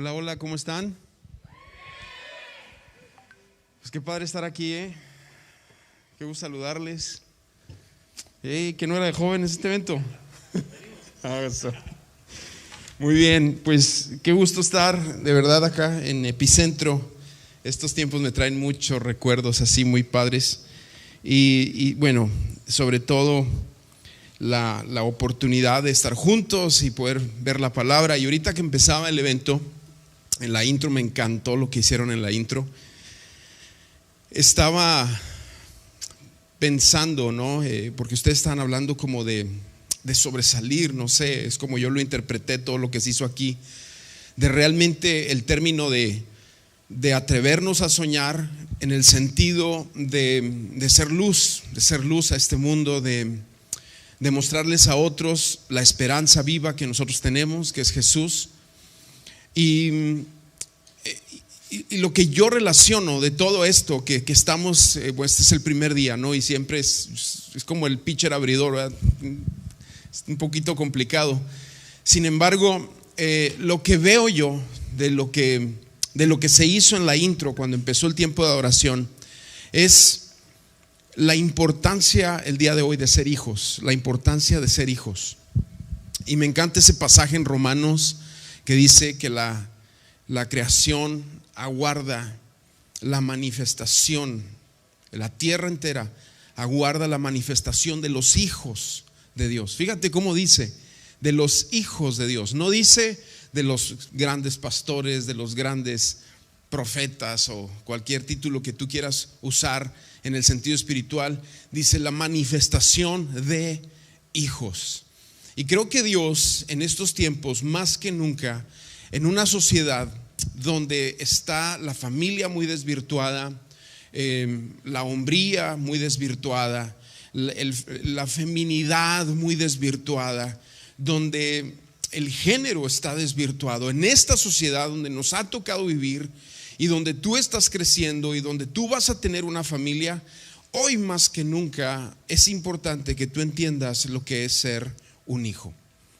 Hola, hola, ¿cómo están? Pues qué padre estar aquí, Qué gusto saludarles. Que no era de jóvenes este evento. Eso. Muy bien, pues qué gusto estar de verdad acá en Epicentro. Estos tiempos me traen muchos recuerdos así muy padres. Y bueno, sobre todo la oportunidad de estar juntos y poder ver la palabra. Y ahorita que empezaba el evento, en la intro me encantó lo que hicieron en la intro. Estaba pensando, ¿no? Porque ustedes están hablando como de sobresalir, no sé, es como yo lo interpreté todo lo que se hizo aquí, de realmente el término de atrevernos a soñar en el sentido de ser luz a este mundo, de mostrarles a otros la esperanza viva que nosotros tenemos, que es Jesús. Y lo que yo relaciono de todo esto, que estamos, pues este es el primer día, ¿no? Y siempre es como el pitcher abridor, ¿verdad? Es un poquito complicado. Sin embargo, lo que veo yo de lo que se hizo en la intro cuando empezó el tiempo de adoración es la importancia el día de hoy de ser hijos, la importancia de ser hijos. Y me encanta ese pasaje en Romanos que dice que la creación aguarda la manifestación, la tierra entera aguarda la manifestación de los hijos de Dios. Fíjate cómo dice, de los hijos de Dios. No dice de los grandes pastores, de los grandes profetas o cualquier título que tú quieras usar en el sentido espiritual. Dice la manifestación de hijos. Y creo que Dios en estos tiempos, más que nunca, en una sociedad donde está la familia muy desvirtuada, la hombría muy desvirtuada, la feminidad muy desvirtuada, donde el género está desvirtuado, en esta sociedad donde nos ha tocado vivir y donde tú estás creciendo y donde tú vas a tener una familia, hoy más que nunca es importante que tú entiendas lo que es ser un hijo,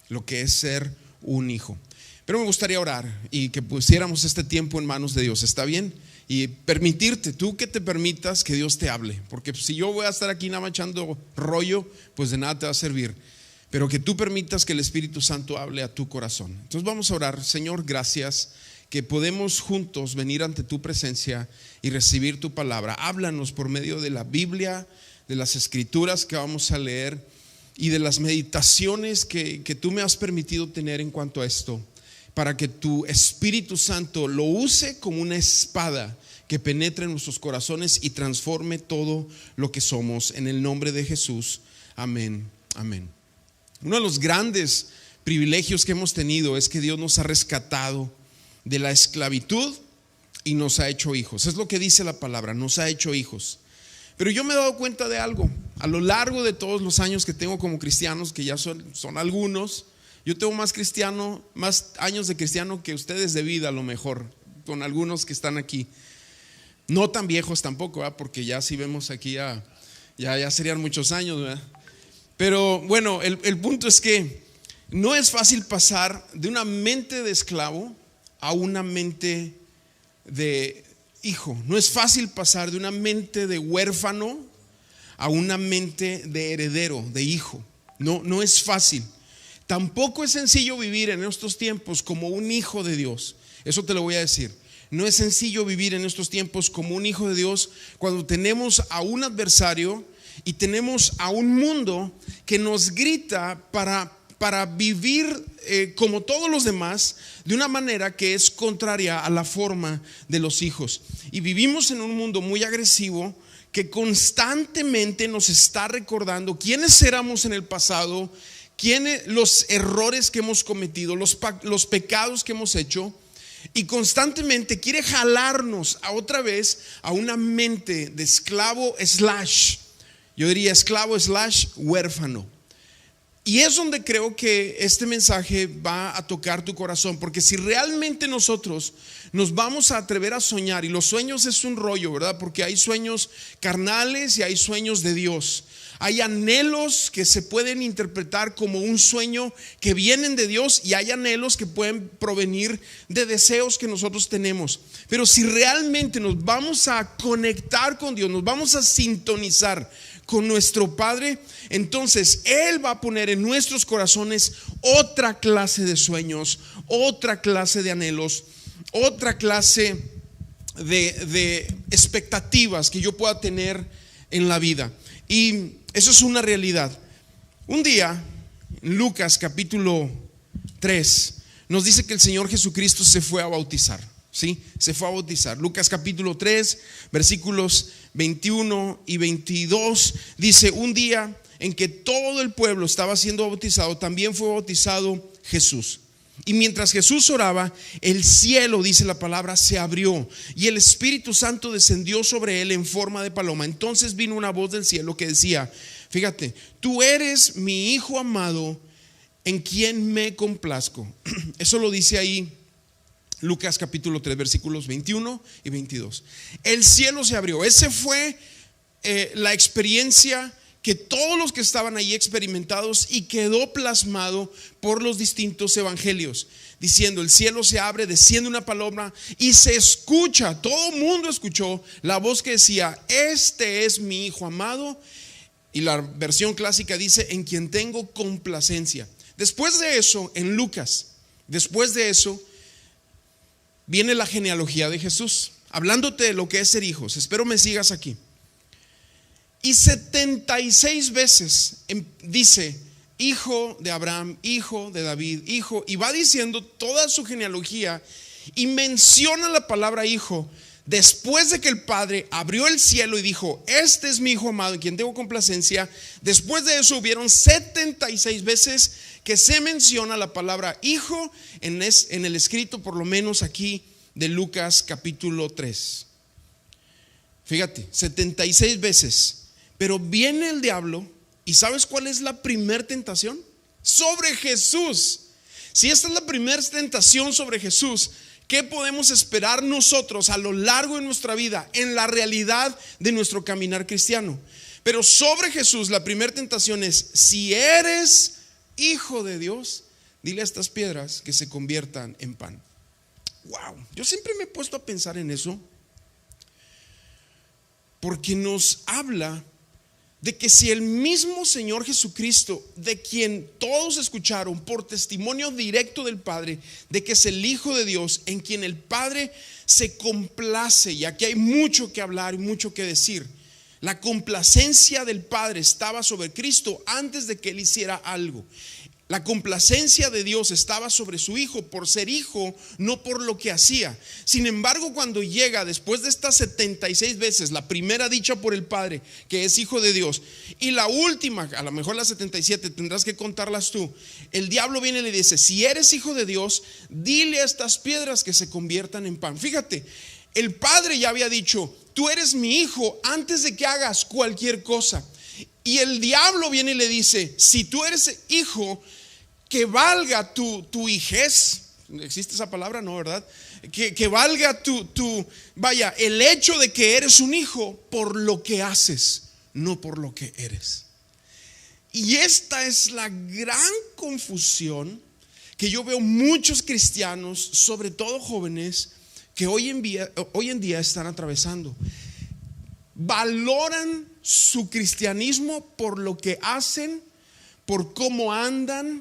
lo que es ser un hijo. Pero me gustaría orar y que pusiéramos este tiempo en manos de Dios, ¿está bien? Y permitirte, tú que te permitas que Dios te hable, porque si yo voy a estar aquí nada más echando rollo, pues de nada te va a servir. Pero que tú permitas que el Espíritu Santo hable a tu corazón. Entonces vamos a orar. Señor, gracias que podemos juntos venir ante tu presencia y recibir tu palabra. Háblanos por medio de la Biblia, de las escrituras que vamos a leer y de las meditaciones que tú me has permitido tener en cuanto a esto, para que tu Espíritu Santo lo use como una espada que penetre en nuestros corazones y transforme todo lo que somos. En el nombre de Jesús, amén, amén. Uno de los grandes privilegios que hemos tenido es que Dios nos ha rescatado de la esclavitud y nos ha hecho hijos. Es lo que dice la palabra, nos ha hecho hijos. Pero yo me he dado cuenta de algo. A lo largo de todos los años que tengo como cristianos, que ya son algunos, yo tengo más años de cristiano que ustedes de vida, a lo mejor, con algunos que están aquí. No tan viejos tampoco, ¿verdad? Porque ya si vemos aquí ya serían muchos años, ¿verdad? Pero bueno, el punto es que no es fácil pasar de una mente de esclavo a una mente de hijo. No es fácil pasar de una mente de huérfano a una mente de heredero, de hijo. No es fácil. Tampoco es sencillo vivir en estos tiempos como un hijo de Dios. Eso te lo voy a decir. No es sencillo vivir en estos tiempos como un hijo de Dios cuando tenemos a un adversario y tenemos a un mundo que nos grita para vivir como todos los demás, de una manera que es contraria a la forma de los hijos. Y vivimos en un mundo muy agresivo que constantemente nos está recordando quiénes éramos en el pasado, los errores que hemos cometido, los pecados que hemos hecho, y constantemente quiere jalarnos a otra vez a una mente de esclavo / yo diría esclavo / huérfano. Y es donde creo que este mensaje va a tocar tu corazón, porque si realmente nosotros nos vamos a atrever a soñar, y los sueños es un rollo, ¿verdad? Porque hay sueños carnales y hay sueños de Dios. Hay anhelos que se pueden interpretar como un sueño que vienen de Dios, y hay anhelos que pueden provenir de deseos que nosotros tenemos. Pero si realmente nos vamos a conectar con Dios, nos vamos a sintonizar con nuestro Padre, entonces Él va a poner en nuestros corazones otra clase de sueños, otra clase de anhelos, otra clase de expectativas que yo pueda tener en la vida. Y eso es una realidad. Un día, en Lucas capítulo 3, nos dice que el Señor Jesucristo se fue a bautizar. ¿Sí? Se fue a bautizar. Lucas capítulo 3, versículos 21 y 22 dice: un día en que todo el pueblo estaba siendo bautizado, también fue bautizado Jesús. Y mientras Jesús oraba, el cielo, dice la palabra, se abrió y el Espíritu Santo descendió sobre él en forma de paloma. Entonces vino una voz del cielo que decía, fíjate, tú eres mi Hijo amado, en quien me complazco. Eso lo dice ahí Lucas capítulo 3, versículos 21 y 22. El cielo se abrió. Ese fue la experiencia que todos los que estaban ahí experimentados, y quedó plasmado por los distintos evangelios, diciendo: el cielo se abre, desciende una paloma y se escucha, todo el mundo escuchó la voz que decía: este es mi Hijo amado. Y la versión clásica dice: en quien tengo complacencia. Después de eso, en Lucas, después de eso viene la genealogía de Jesús, hablándote de lo que es ser hijos. Espero me sigas aquí. Y 76 veces dice: hijo de Abraham, hijo de David, hijo, y va diciendo toda su genealogía, y menciona la palabra hijo después de que el Padre abrió el cielo y dijo: este es mi Hijo amado en quien tengo complacencia. Después de eso hubieron 76 veces que se menciona la palabra hijo en el escrito, por lo menos aquí de Lucas capítulo 3. Fíjate, 76 veces. Pero viene el diablo, y ¿sabes cuál es la primera tentación? Sobre Jesús. Si esta es la primera tentación sobre Jesús, ¿qué podemos esperar nosotros a lo largo de nuestra vida, en la realidad de nuestro caminar cristiano? Pero sobre Jesús la primera tentación es: si eres Hijo de Dios, dile a estas piedras que se conviertan en pan. Wow, yo siempre me he puesto a pensar en eso, porque nos habla de que si el mismo Señor Jesucristo, de quien todos escucharon por testimonio directo del Padre, de que es el Hijo de Dios, en quien el Padre se complace, y aquí hay mucho que hablar y mucho que decir. La complacencia del Padre estaba sobre Cristo antes de que Él hiciera algo. La complacencia de Dios estaba sobre su Hijo por ser Hijo, no por lo que hacía. Sin embargo, cuando llega después de estas 76 veces, la primera dicha por el Padre, que es Hijo de Dios, y la última, a lo mejor las 77 tendrás que contarlas tú, el diablo viene y le dice: si eres Hijo de Dios, dile a estas piedras que se conviertan en pan. Fíjate, el Padre ya había dicho: tú eres mi Hijo, antes de que hagas cualquier cosa. Y el diablo viene y le dice: si tú eres hijo, que valga tu hijez. ¿Existe esa palabra? No, ¿verdad? Que valga vaya, el hecho de que eres un hijo por lo que haces, no por lo que eres. Y esta es la gran confusión que yo veo muchos cristianos, sobre todo jóvenes, que hoy en día están atravesando. Valoran su cristianismo por lo que hacen, por cómo andan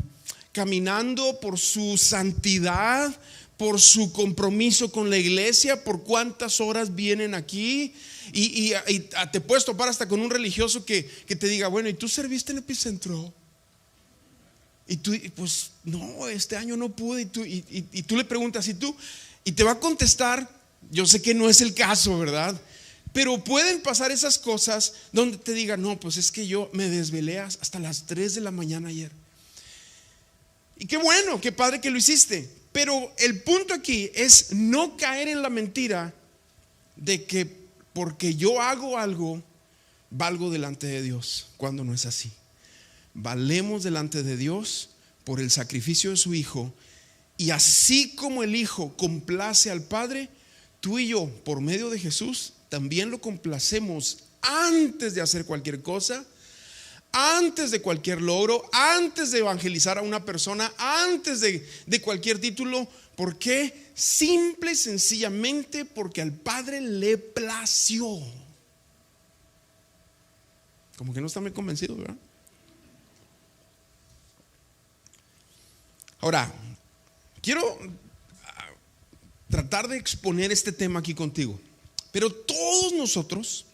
caminando, por su santidad, por su compromiso con la iglesia, por cuántas horas vienen aquí. Y te puedes topar hasta con un religioso que te diga: bueno, ¿y tú serviste en Epicentro? Y tú, pues no, este año no pude. Y tú le preguntas: ¿y tú? Y te va a contestar. Yo sé que no es el caso, ¿verdad? Pero pueden pasar esas cosas donde te digan: no, pues es que yo me desvelé hasta las 3 de la mañana ayer. Y qué bueno, qué padre que lo hiciste. Pero el punto aquí es no caer en la mentira de que porque yo hago algo, valgo delante de Dios, cuando no es así. valemos delante de Dios por el sacrificio de su Hijo. Y así como el Hijo complace al Padre, tú y yo, por medio de Jesús, también lo complacemos antes de hacer cualquier cosa, antes de cualquier logro, antes de evangelizar a una persona, antes de cualquier título. ¿Por qué? Simple y sencillamente porque al Padre le plació. Como que no está muy convencido, ¿verdad? Ahora, quiero tratar de exponer este tema aquí contigo. Pero todos nosotros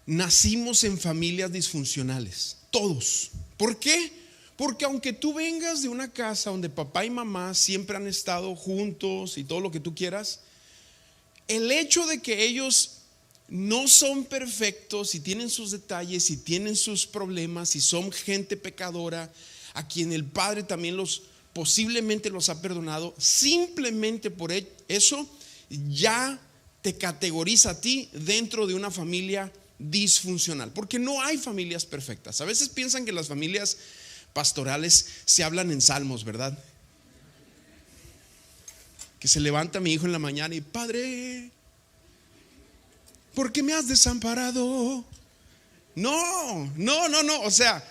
nacimos en familias disfuncionales. Todos. ¿Por qué? Porque aunque tú vengas de una casa donde papá y mamá siempre han estado juntos y todo lo que tú quieras, el hecho de que ellos no son perfectos y tienen sus detalles y tienen sus problemas y son gente pecadora, a quien el Padre también posiblemente los ha perdonado, simplemente por eso ya te categoriza a ti dentro de una familia disfuncional, porque no hay familias perfectas. A veces piensan que las familias pastorales se hablan en salmos, ¿verdad? Que se levanta mi hijo en la mañana y: Padre, ¿por qué me has desamparado? No. O sea,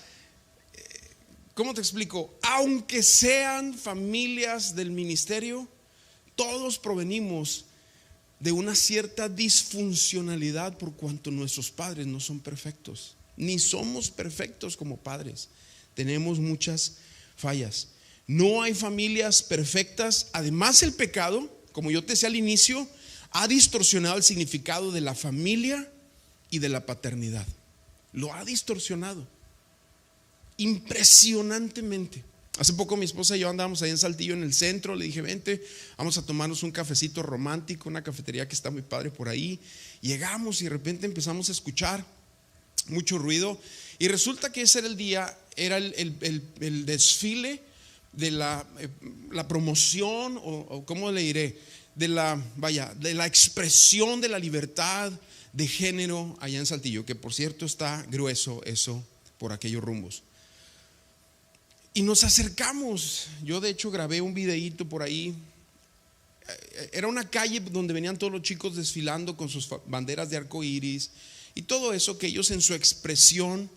¿cómo te explico? Aunque sean familias del ministerio, todos provenimos de una cierta disfuncionalidad, por cuanto nuestros padres no son perfectos, ni somos perfectos como padres. Tenemos muchas fallas. No hay familias perfectas. Además, el pecado, como yo te decía al inicio, ha distorsionado el significado de la familia y de la paternidad. Lo ha distorsionado impresionantemente. Hace poco mi esposa y yo andábamos ahí en Saltillo, en el centro. Le dije: vente, vamos a tomarnos un cafecito romántico, una cafetería que está muy padre por ahí. Llegamos y de repente empezamos a escuchar mucho ruido, y resulta que ese era el día, era el desfile de la promoción, o ¿cómo le diré? De la expresión de la libertad de género allá en Saltillo, que por cierto está grueso eso por aquellos rumbos. Y nos acercamos. Yo de hecho grabé un videíto por ahí. Era una calle donde venían todos los chicos desfilando con sus banderas de arco iris y todo eso, que ellos en su expresión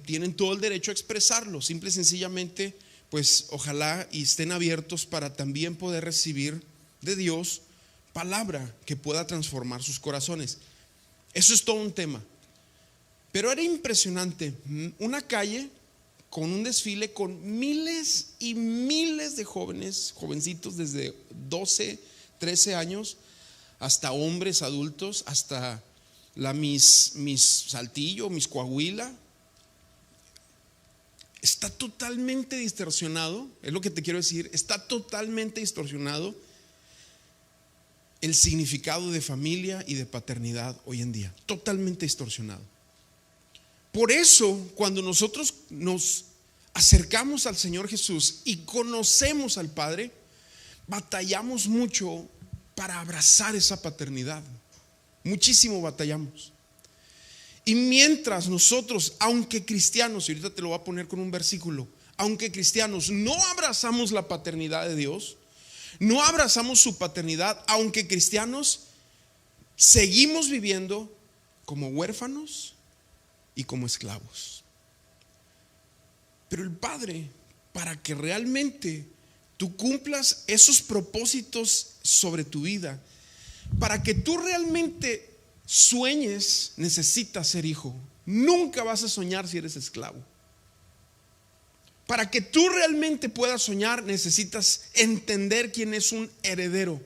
tienen todo el derecho a expresarlo. Simple y sencillamente, pues ojalá y estén abiertos para también poder recibir de Dios palabra que pueda transformar sus corazones. Eso es todo un tema. Pero era impresionante, una calle con un desfile con miles y miles de jóvenes, jovencitos desde 12, 13 años hasta hombres adultos, hasta la Miss Saltillo, Miss Coahuila. Está totalmente distorsionado, es lo que te quiero decir, está totalmente distorsionado el significado de familia y de paternidad hoy en día, totalmente distorsionado. Por eso, cuando nosotros nos acercamos al Señor Jesús y conocemos al Padre, batallamos mucho para abrazar esa paternidad. Muchísimo batallamos. Y mientras nosotros, aunque cristianos, y ahorita te lo voy a poner con un versículo, aunque cristianos no abrazamos la paternidad de Dios, no abrazamos su paternidad, aunque cristianos, seguimos viviendo como huérfanos y como esclavos. Pero el Padre, para que realmente tú cumplas esos propósitos sobre tu vida, para que tú realmente sueñes, necesitas ser hijo. Nunca vas a soñar si eres esclavo. Para que tú realmente puedas soñar, necesitas entender quién es un heredero.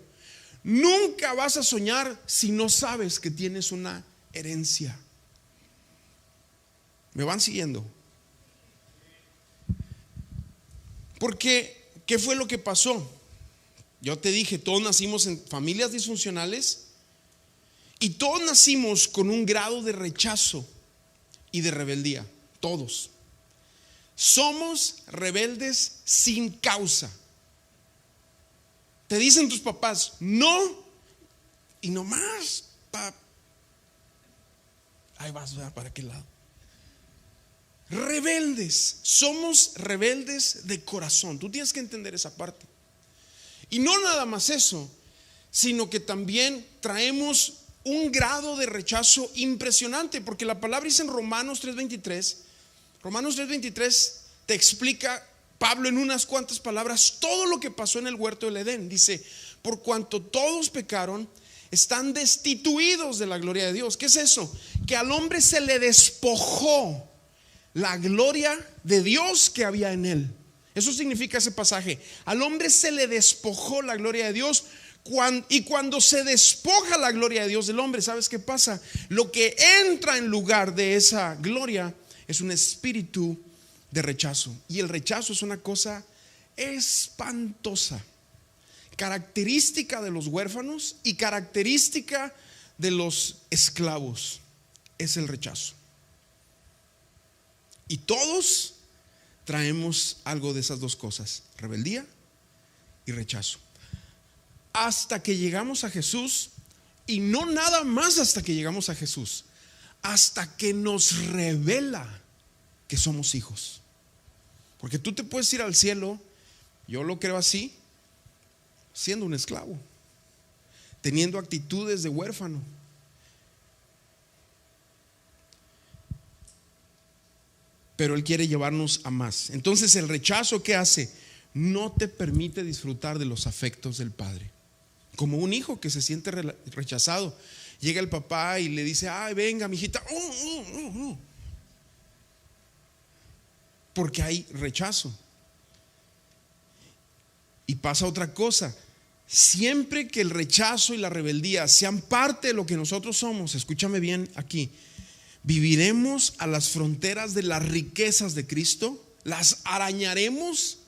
Nunca vas a soñar si no sabes que tienes una herencia. ¿Me van siguiendo? Porque, ¿qué fue lo que pasó? Yo te dije, todos nacimos en familias disfuncionales y todos nacimos con un grado de rechazo y de rebeldía. Todos. Somos rebeldes sin causa. Te dicen tus papás no, y nomás ahí vas, ¿para qué lado? rebeldes. Somos rebeldes de corazón. Tú tienes que entender esa parte. Y no nada más eso, sino que también traemos un grado de rechazo impresionante, porque la palabra dice en Romanos 3:23 te explica Pablo en unas cuantas palabras todo lo que pasó en el huerto del Edén. Dice: por cuanto todos pecaron, están destituidos de la gloria de Dios. ¿Qué es eso? Que al hombre se le despojó la gloria de Dios que había en él. Eso significa ese pasaje. Al hombre se le despojó la gloria de Dios. Y cuando se despoja la gloria de Dios del hombre, ¿sabes qué pasa? Lo que entra en lugar de esa gloria es un espíritu de rechazo. Y el rechazo es una cosa espantosa, característica de los huérfanos y característica de los esclavos. Es el rechazo. Y todos traemos algo de esas dos cosas: rebeldía y rechazo. Hasta que llegamos a Jesús, y no nada más hasta que llegamos a Jesús, hasta que nos revela que somos hijos. Porque tú te puedes ir al cielo, yo lo creo así, siendo un esclavo, teniendo actitudes de huérfano. Pero Él quiere llevarnos a más. Entonces el rechazo, ¿qué hace? No te permite disfrutar de los afectos del Padre. Como un hijo que se siente rechazado, llega el papá y le dice: ay, venga, mijita, porque hay rechazo. Y pasa otra cosa: siempre que el rechazo y la rebeldía sean parte de lo que nosotros somos, escúchame bien aquí, viviremos a las fronteras de las riquezas de Cristo, las arañaremos,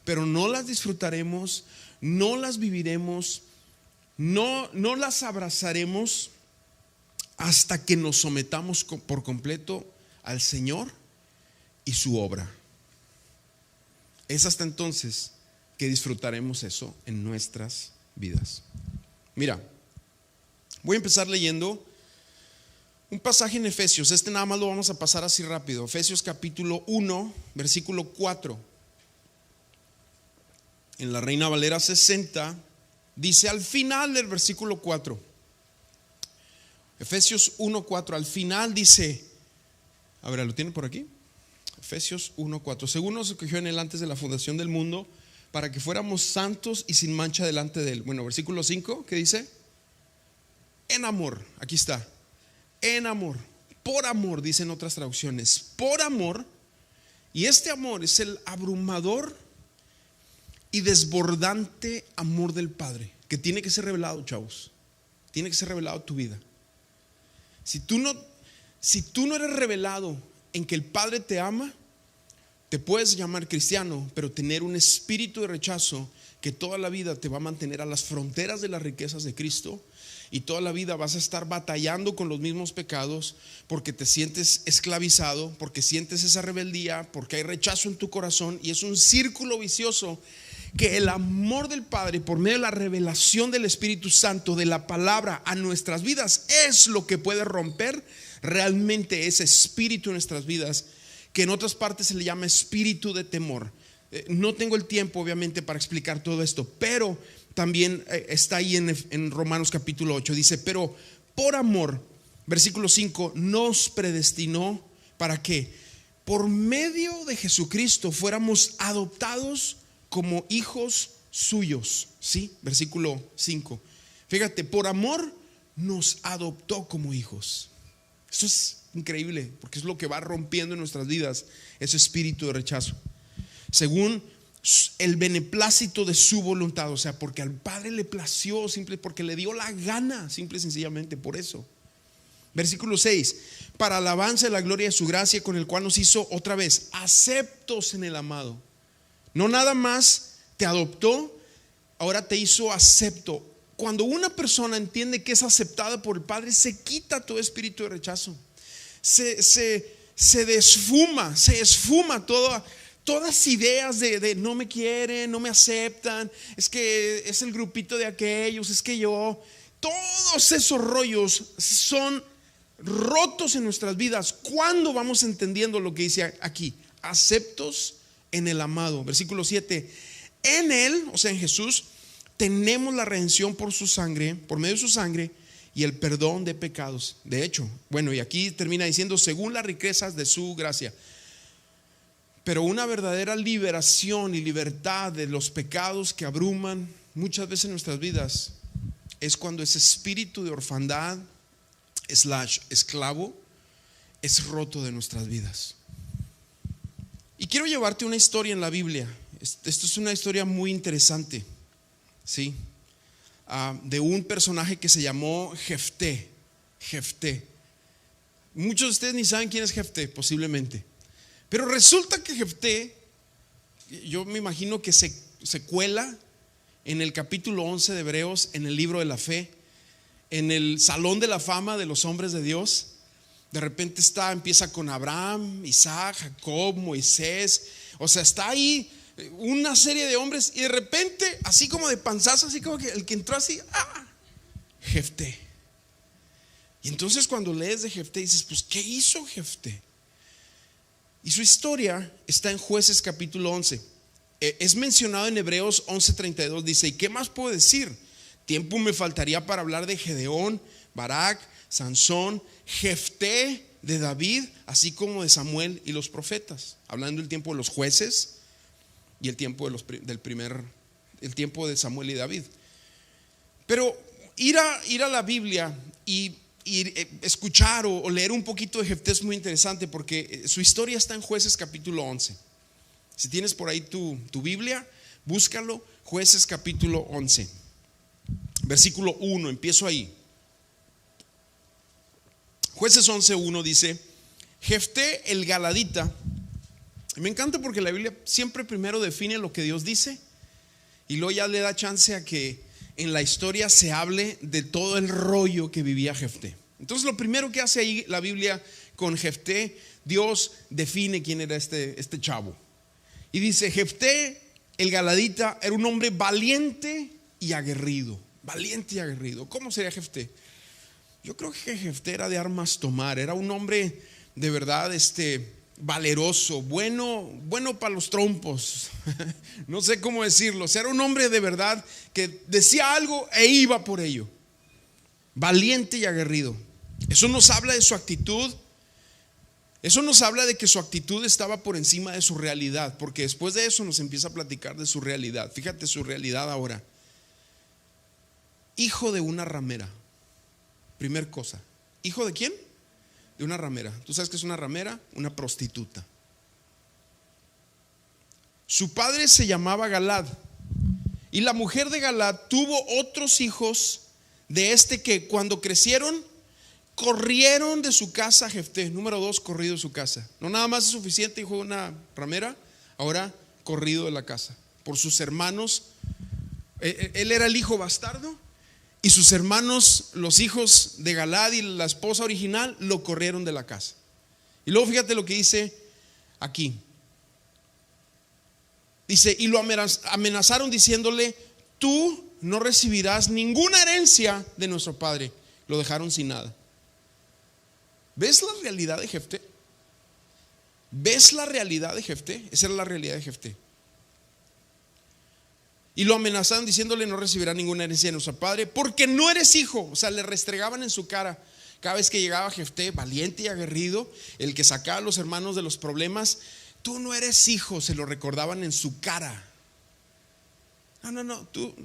pero no las disfrutaremos, no las viviremos, no las abrazaremos hasta que nos sometamos por completo al Señor y su obra. Es hasta entonces que disfrutaremos eso en nuestras vidas. Mira, voy a empezar leyendo un pasaje en Efesios. Este nada más lo vamos a pasar así rápido. Efesios capítulo 1, versículo 4. En la Reina Valera 60 dice al final del versículo 4, Efesios 1:4, al final dice, a ver, ¿lo tienen por aquí? Efesios 1:4: según nos escogió en él antes de la fundación del mundo, para que fuéramos santos y sin mancha delante de él. Bueno, versículo 5, ¿qué dice? En amor, aquí está, en amor, por amor, dicen otras traducciones, por amor. Y este amor es el abrumador y desbordante amor del Padre, que tiene que ser revelado, chavos. Tiene que ser revelado a tu vida. Si tú no eres revelado en que el Padre te ama, te puedes llamar cristiano, pero tener un espíritu de rechazo que toda la vida te va a mantener a las fronteras de las riquezas de Cristo, y toda la vida vas a estar batallando con los mismos pecados porque te sientes esclavizado, porque sientes esa rebeldía, porque hay rechazo en tu corazón, y es un círculo vicioso que el amor del Padre, por medio de la revelación del Espíritu Santo, de la palabra a nuestras vidas, es lo que puede romper realmente ese espíritu en nuestras vidas, que en otras partes se le llama espíritu de temor. No tengo el tiempo obviamente para explicar todo esto, pero también está ahí en Romanos capítulo 8. Dice: pero por amor, versículo 5, nos predestinó para que por medio de Jesucristo fuéramos adoptados como hijos suyos. ¿Sí? Versículo 5. Fíjate, por amor nos adoptó como hijos. Eso es increíble, porque es lo que va rompiendo en nuestras vidas ese espíritu de rechazo, según el beneplácito de su voluntad. O sea, porque al Padre le plació, simple porque le dio la gana, simple y sencillamente por eso. Versículo 6: para alabanza de la gloria de su gracia, con el cual nos hizo otra vez aceptos en el amado. No nada más te adoptó, ahora te hizo acepto. Cuando una persona entiende que es aceptada por el Padre, se quita todo espíritu de rechazo. Se esfuma todas ideas de no me quieren, no me aceptan, es que es el grupito de aquellos, es que yo. Todos esos rollos son rotos en nuestras vidas. ¿Cuándo vamos entendiendo lo que dice aquí? Aceptos en el amado. Versículo 7. En Él, o sea en Jesús, tenemos la redención por su sangre, por medio de su sangre, y el perdón de pecados. De hecho, bueno, y aquí termina diciendo, según las riquezas de su gracia. Pero una verdadera liberación y libertad de los pecados que abruman muchas veces nuestras vidas es cuando ese espíritu de orfandad / esclavo es roto de nuestras vidas. Y quiero llevarte una historia en la Biblia. Esto es una historia muy interesante, ¿sí? De un personaje que se llamó Jefté. Muchos de ustedes ni saben quién es Jefté, posiblemente. Pero resulta que Jefté, yo me imagino que se cuela en el capítulo 11 de Hebreos, en el libro de la fe, en el salón de la fama de los hombres de Dios. De repente empieza con Abraham, Isaac, Jacob, Moisés. O sea, está ahí una serie de hombres, y de repente, así como de panzazo, así como que el que entró así, Jefté. Y entonces cuando lees de Jefté dices, pues ¿qué hizo Jefté? Y su historia está en Jueces capítulo 11. Es mencionado en Hebreos 11:32. Dice, ¿y qué más puedo decir? Tiempo me faltaría para hablar de Gedeón, Barak, Sansón, Jefté de David, así como de Samuel y los profetas. Hablando del tiempo de los jueces y el tiempo el tiempo de Samuel y David. Pero ir a la Biblia y escuchar o leer un poquito de Jefté es muy interesante, porque su historia está en Jueces capítulo 11. Si tienes por ahí tu Biblia, búscalo. Jueces capítulo 11, versículo 1, empiezo ahí. Jueces 11:1 dice: Jefté el Galadita. Me encanta porque la Biblia siempre primero define lo que Dios dice y luego ya le da chance a que en la historia se hable de todo el rollo que vivía Jefté. Entonces lo primero que hace ahí la Biblia con Jefté, Dios define quién era este chavo. Y dice: Jefté el Galadita era un hombre valiente y aguerrido. Valiente y aguerrido. ¿Cómo sería Jefté? Yo creo que Jefté era de armas tomar. Era un hombre de verdad valeroso, bueno para los trompos. No sé cómo decirlo. O sea, era un hombre de verdad que decía algo e iba por ello. Valiente y aguerrido. Eso nos habla de su actitud. Eso nos habla de que su actitud estaba por encima de su realidad, porque después de eso nos empieza a platicar de su realidad. Fíjate su realidad ahora. Hijo de una ramera. Primer cosa. ¿Hijo de quién? De una ramera. ¿Tú sabes qué es una ramera? Una prostituta. Su padre se llamaba Galad, y la mujer de Galad tuvo otros hijos de que cuando crecieron corrieron de su casa a Jefté. Número 2, corrido de su casa. No nada más es suficiente, hijo de una ramera, ahora corrido de la casa por sus hermanos. Él era el hijo bastardo, y sus hermanos, los hijos de Galad y la esposa original, lo corrieron de la casa. Y luego fíjate lo que dice aquí. Dice: y lo amenazaron diciéndole: tú no recibirás ninguna herencia de nuestro padre. Lo dejaron sin nada. ¿Ves la realidad de Jefté? ¿Ves la realidad de Jefté? Esa era la realidad de Jefté. Y lo amenazaron diciéndole: no recibirá ninguna herencia de nuestro padre, porque no eres hijo. O sea, le restregaban en su cara cada vez que llegaba Jefté, valiente y aguerrido, el que sacaba a los hermanos de los problemas. Tú no eres hijo, se lo recordaban en su cara. No, tú.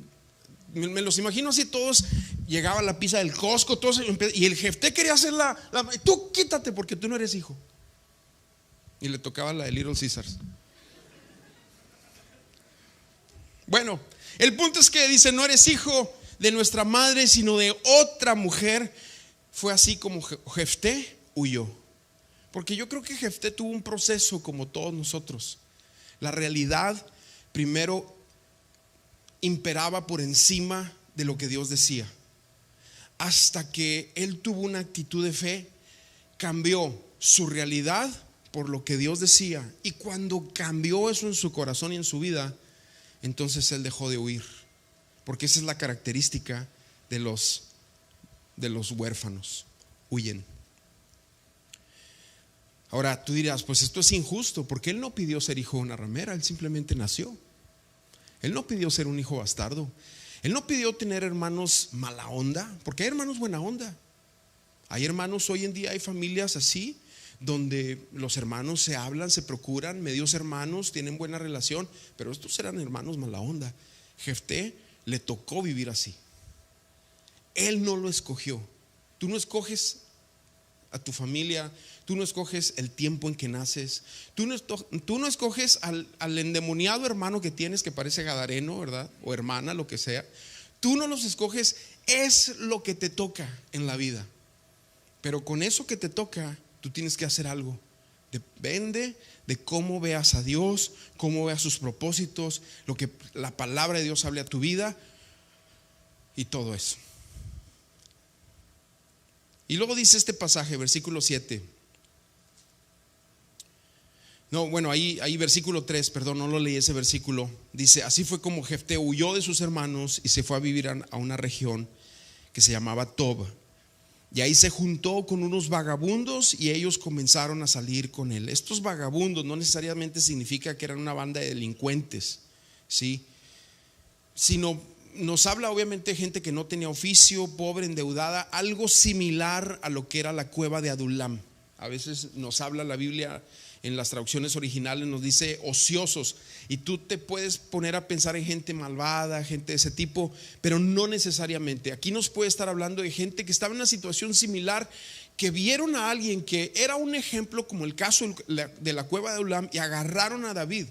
Me los imagino así todos. Llegaba la pizza del Costco, todos, y el Jefté quería hacer tú quítate porque tú no eres hijo. Y le tocaba la de Little Caesars. Bueno, el punto es que dice: no eres hijo de nuestra madre, sino de otra mujer. Fue así como Jefté huyó. Porque yo creo que Jefté tuvo un proceso como todos nosotros. La realidad primero imperaba por encima de lo que Dios decía, hasta que él tuvo una actitud de fe, cambió su realidad por lo que Dios decía. Y cuando cambió eso en su corazón y en su vida, entonces él dejó de huir, porque esa es la característica de los huérfanos. Huyen. Ahora tú dirás, pues esto es injusto, porque él no pidió ser hijo de una ramera, él simplemente nació. Él no pidió ser un hijo bastardo. Él no pidió tener hermanos mala onda, porque hay hermanos buena onda. Hay hermanos, hoy en día hay familias así, donde los hermanos se hablan, se procuran, medios hermanos, tienen buena relación, pero estos eran hermanos mala onda. Jefté le tocó vivir así. Él no lo escogió. Tú no escoges a tu familia, tú no escoges el tiempo en que naces, tú no escoges al endemoniado hermano que tienes que parece gadareno, ¿verdad? O hermana, lo que sea. Tú no los escoges, es lo que te toca en la vida. Pero con eso que te toca, tú tienes que hacer algo. Depende de cómo veas a Dios, cómo veas sus propósitos, lo que la palabra de Dios hable a tu vida y todo eso. Y luego dice este pasaje, versículo 7. No, bueno, ahí versículo 3, perdón, no lo leí ese versículo. Dice, así fue como Jefté huyó de sus hermanos y se fue a vivir a una región que se llamaba Tob. Y ahí se juntó con unos vagabundos y ellos comenzaron a salir con él. Estos vagabundos no necesariamente significa que eran una banda de delincuentes, ¿sí? Sino nos habla obviamente de gente que no tenía oficio, pobre, endeudada, algo similar a lo que era la cueva de Adulam. A veces nos habla la Biblia en las traducciones originales, nos dice ociosos, y tú te puedes poner a pensar en gente malvada, gente de ese tipo, pero no necesariamente. Aquí nos puede estar hablando de gente que estaba en una situación similar, que vieron a alguien que era un ejemplo, como el caso de la cueva de Adulam, y agarraron a David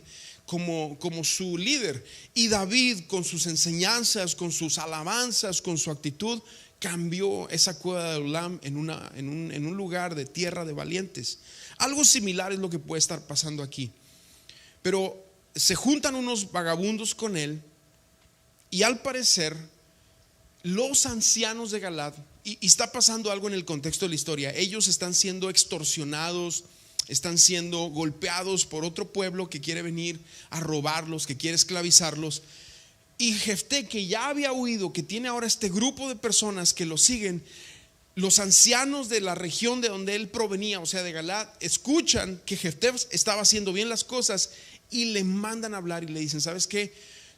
como su líder. Y David, con sus enseñanzas, con sus alabanzas, con su actitud, cambió esa cueva de Adulam en un lugar de tierra de valientes. Algo similar es lo que puede estar pasando aquí. Pero se juntan unos vagabundos con él, y al parecer los ancianos de Galaad, y está pasando algo en el contexto de la historia, ellos están siendo extorsionados, están siendo golpeados por otro pueblo que quiere venir a robarlos, que quiere esclavizarlos. Y Jefté, que ya había huido, que tiene ahora este grupo de personas que lo siguen, los ancianos de la región de donde él provenía, o sea de Galaad, escuchan que Jefté estaba haciendo bien las cosas y le mandan a hablar y le dicen, ¿sabes qué?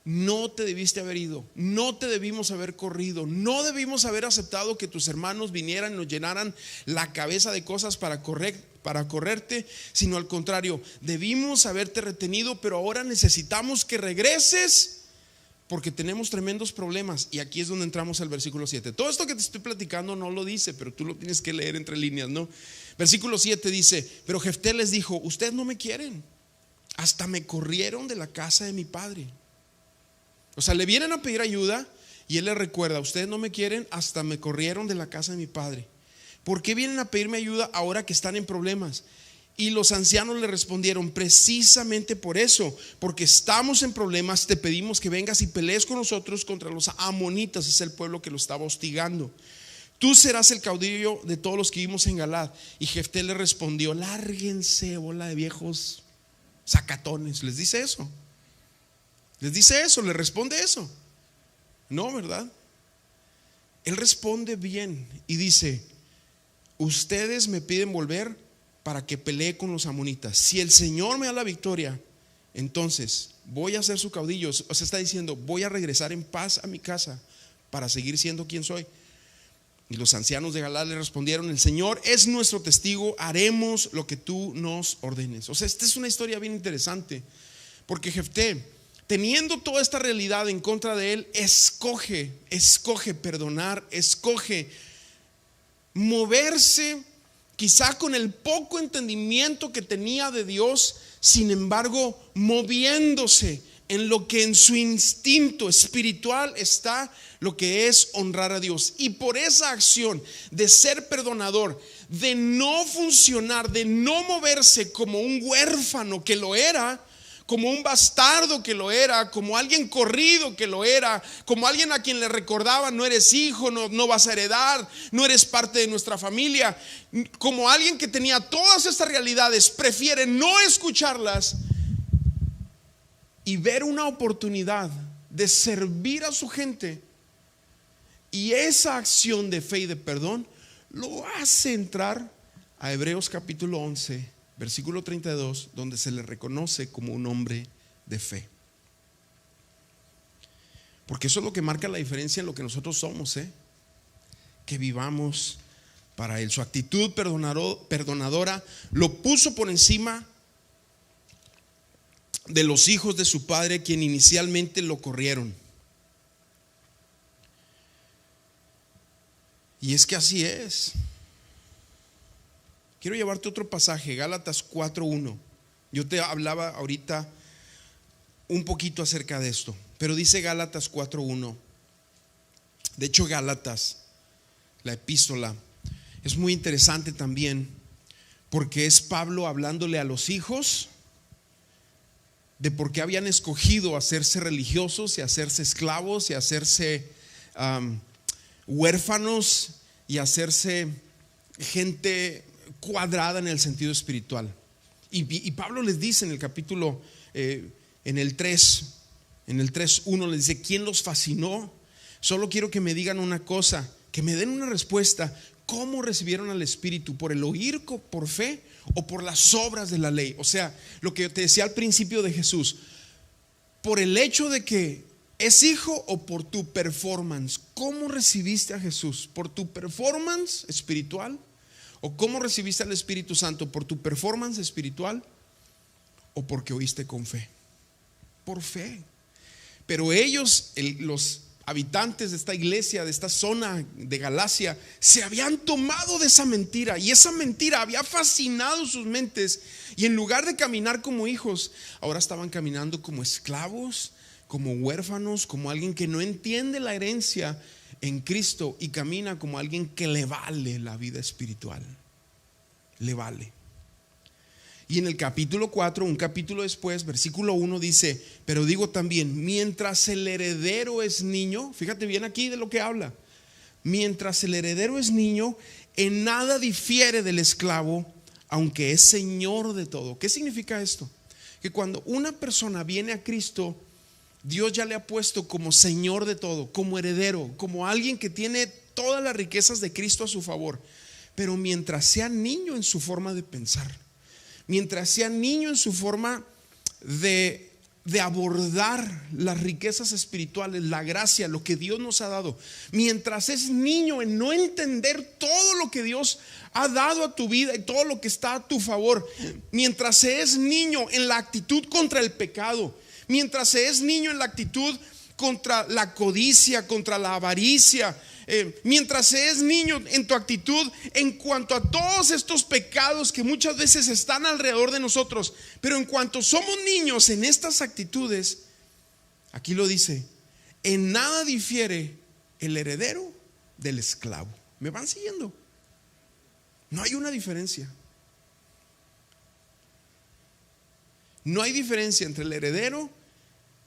No te debiste haber ido, no te debimos haber corrido, no debimos haber aceptado que tus hermanos vinieran y nos llenaran la cabeza de cosas para correrte, sino al contrario, debimos haberte retenido, pero ahora necesitamos que regreses porque tenemos tremendos problemas. Y aquí es donde entramos al versículo 7. Todo esto que te estoy platicando no lo dice, pero tú lo tienes que leer entre líneas, ¿no? Versículo 7 dice, pero Jefté les dijo, ustedes no me quieren, hasta me corrieron de la casa de mi padre. O sea, le vienen a pedir ayuda y él les recuerda, ustedes no me quieren, hasta me corrieron de la casa de mi padre. ¿Por qué vienen a pedirme ayuda ahora que están en problemas? Y los ancianos le respondieron, precisamente por eso, porque estamos en problemas, te pedimos que vengas y pelees con nosotros contra los amonitas, es el pueblo que lo estaba hostigando. Tú serás el caudillo de todos los que vivimos en Galaad. Y Jefté le respondió, lárguense, bola de viejos sacatones. Les dice eso, le responde eso. No, ¿verdad? Él responde bien y dice, ustedes me piden volver para que pelee con los amonitas. Si el Señor me da la victoria, entonces voy a ser su caudillo. O sea, está diciendo, voy a regresar en paz a mi casa para seguir siendo quien soy. Y los ancianos de Galaad le respondieron, el Señor es nuestro testigo, haremos lo que tú nos ordenes. O sea, esta es una historia bien interesante, porque Jefté, teniendo toda esta realidad en contra de él, escoge perdonar, escoge moverse, quizá con el poco entendimiento que tenía de Dios, sin embargo, moviéndose en lo que en su instinto espiritual está, lo que es honrar a Dios. Y por esa acción de ser perdonador, de no funcionar, de no moverse como un huérfano que lo era, como un bastardo que lo era, como alguien corrido que lo era, como alguien a quien le recordaba, no eres hijo, no vas a heredar, no eres parte de nuestra familia, como alguien que tenía todas estas realidades, prefiere no escucharlas y ver una oportunidad de servir a su gente. Y esa acción de fe y de perdón lo hace entrar a Hebreos capítulo 11, versículo 32, donde se le reconoce como un hombre de fe. Porque eso es lo que marca la diferencia en lo que nosotros somos, que vivamos para Él. Su actitud perdonadora lo puso por encima de los hijos de su padre, quien inicialmente lo corrieron. Y es que así es. Quiero llevarte otro pasaje, Gálatas 4:1. Yo te hablaba ahorita un poquito acerca de esto, pero dice Gálatas 4:1. De hecho, Gálatas, la epístola, es muy interesante también, porque es Pablo hablándole a los hijos de por qué habían escogido hacerse religiosos y hacerse esclavos y hacerse huérfanos y hacerse gente cuadrada en el sentido espiritual. Y Pablo les dice en el capítulo, en el 3:1 les dice: ¿quién los fascinó? Solo quiero que me digan una cosa, que me den una respuesta. ¿Cómo recibieron al Espíritu? ¿Por el oír por fe o por las obras de la ley? O sea, lo que te decía al principio de Jesús, por el hecho de que es hijo o por tu performance. ¿Cómo recibiste a Jesús? ¿Por tu performance espiritual? ¿O cómo recibiste al Espíritu Santo? ¿Por tu performance espiritual o porque oíste con fe? Por fe. Pero ellos, los habitantes de esta iglesia, de esta zona de Galacia, se habían tomado de esa mentira, y esa mentira había fascinado sus mentes, y en lugar de caminar como hijos, ahora estaban caminando como esclavos, como huérfanos, como alguien que no entiende la herencia en Cristo y camina como alguien que le vale la vida espiritual. Le vale. Y en el capítulo 4, un capítulo después, versículo 1 dice: pero digo también, mientras el heredero es niño, fíjate bien aquí de lo que habla, mientras el heredero es niño, en nada difiere del esclavo, aunque es señor de todo. ¿Qué significa esto? Que cuando una persona viene a Cristo, Dios ya le ha puesto como señor de todo, como heredero, como alguien que tiene todas las riquezas de Cristo a su favor. Pero mientras sea niño en su forma de pensar, mientras sea niño en su forma de abordar las riquezas espirituales, la gracia, lo que Dios nos ha dado, mientras es niño en no entender todo lo que Dios ha dado a tu vida y todo lo que está a tu favor, mientras se es niño en la actitud contra el pecado, mientras se es niño en la actitud contra la codicia, contra la avaricia, mientras se es niño en tu actitud en cuanto a todos estos pecados que muchas veces están alrededor de nosotros, pero en cuanto somos niños en estas actitudes, aquí lo dice: en nada difiere el heredero del esclavo. ¿Me van siguiendo? No hay una diferencia. No hay diferencia entre el heredero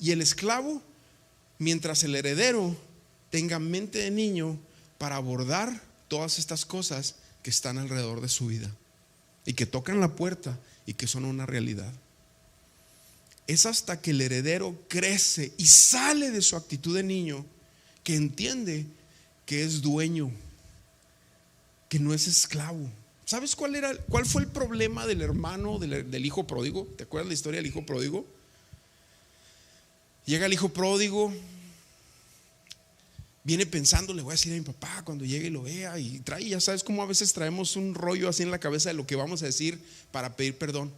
y el esclavo, mientras el heredero tenga mente de niño para abordar todas estas cosas que están alrededor de su vida y que tocan la puerta y que son una realidad. Es hasta que el heredero crece y sale de su actitud de niño que entiende que es dueño, que no es esclavo. ¿Sabes cuál fue el problema del hermano del hijo pródigo? ¿Te acuerdas la historia del hijo pródigo? Llega el hijo pródigo, viene pensando: le voy a decir a mi papá cuando llegue y lo vea, y trae, ya sabes cómo a veces traemos un rollo así en la cabeza de lo que vamos a decir para pedir perdón.